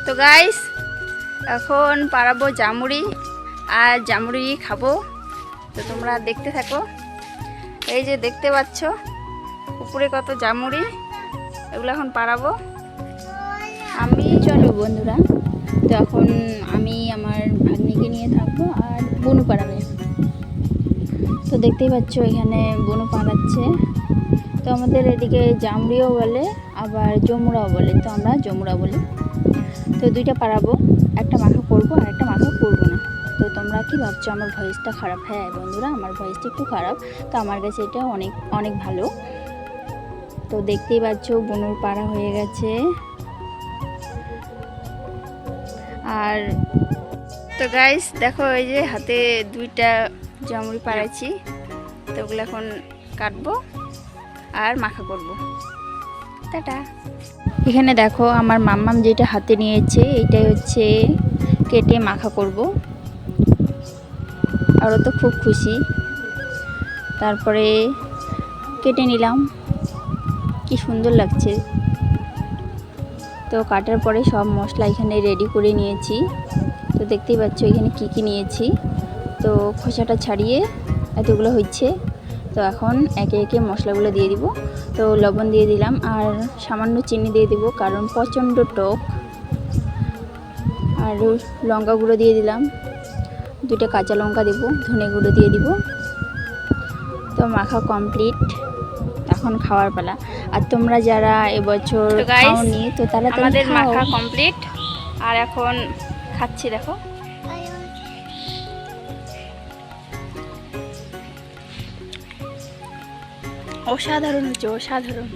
তো গাইস এখন পারাবো জামুড়ি আর জামুড়ি খাবো। তো তোমরা দেখতে থাকো। এই যে দেখতে পাচ্ছ উপরে কত জামুড়ি, এগুলো এখন পারাবো আমি। চলো বন্ধুরা, তো এখন আমি আমার ভাগ্নিকে নিয়ে থাকবো আর বনু পাড়াবে। তো দেখতেই পাচ্ছ এখানে বনু পাড়াচ্ছে। তো আমাদের এদিকে জামুড়িও বলে আবার জমুরাও বলে, তো আমরা জমুরা বলি। তো দুইটা পারাবো, একটা মাখা করবো আর একটা মাখা করবো না। তো তোমরা কি ভাবছো আমার ভয়েসটা খারাপ? হ্যাঁ বন্ধুরা, আমার ভয়েসটা একটু খারাপ, তো আমার কাছে এটা অনেক অনেক ভালো। তো দেখতেই পাচ্ছ বনুর পাড়া হয়ে গেছে। আর তো গাইস দেখো এই যে হাতে দুইটা জামুড়ি পাড়াইছি, তো ওগুলো এখন কাটবো আর মাখা করব। টাটা। এখানে দেখো আমার মাম্মাম যেটা হাতে নিয়েছে এটাই হচ্ছে কেটে মাখা করব। আরও তো খুব খুশি। তারপরে কেটে নিলাম, কি সুন্দর লাগছে। তো কাটার পরে সব মশলা এখানে রেডি করে নিয়েছি। তো দেখতেই পাচ্ছ এখানে কি কি নিয়েছি। তো খোসাটা ছাড়িয়ে এতগুলো হচ্ছে। তো এখন একে একে মশলাগুলো দিয়ে দিব। তো লবণ দিয়ে দিলাম আর সামান্য চিনি দিয়ে দিব, কারণ প্রচণ্ড টক। আর লঙ্কা গুঁড়ো দিয়ে দিলাম, দুটো কাঁচা লঙ্কা দেব, ধনে গুঁড়ো দিয়ে দিব। তো মাখা কমপ্লিট, এখন খাওয়ার পালা। আর তোমরা যারা এবছর খাওনি তো তারা আমাদের মাখা কমপ্লিট আর এখন খাচ্ছি। দেখো অসাধারণ হচ্ছে, অসাধারণ।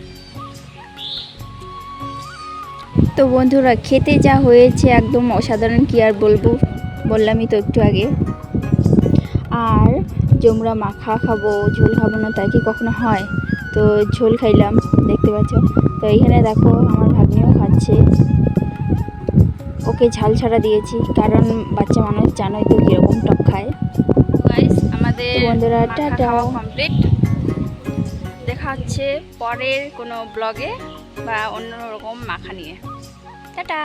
তো বন্ধুরা খেতে যা হয়েছে একদম অসাধারণ, কি আর বলবো, বললামই তো একটু আগে। আর জমরা মাখা খাবো, ঝোল খাবো না, তাই কি কখনো হয়? তো ঝোল খাইলাম, দেখতে পাচ্ছ। তো এইখানে দেখো আমার ভাগ্নিও খাচ্ছে, ওকে ঝাল ছাড়া দিয়েছি, কারণ বাচ্চা মানুষ জানোই তো কীরকম টক খায়। আমাদের বন্ধুরা টাটা কমপ্লিট। দেখা হচ্ছে পরের কোনো ব্লগে বা অন্য রকম মাখা নিয়ে। টাটা।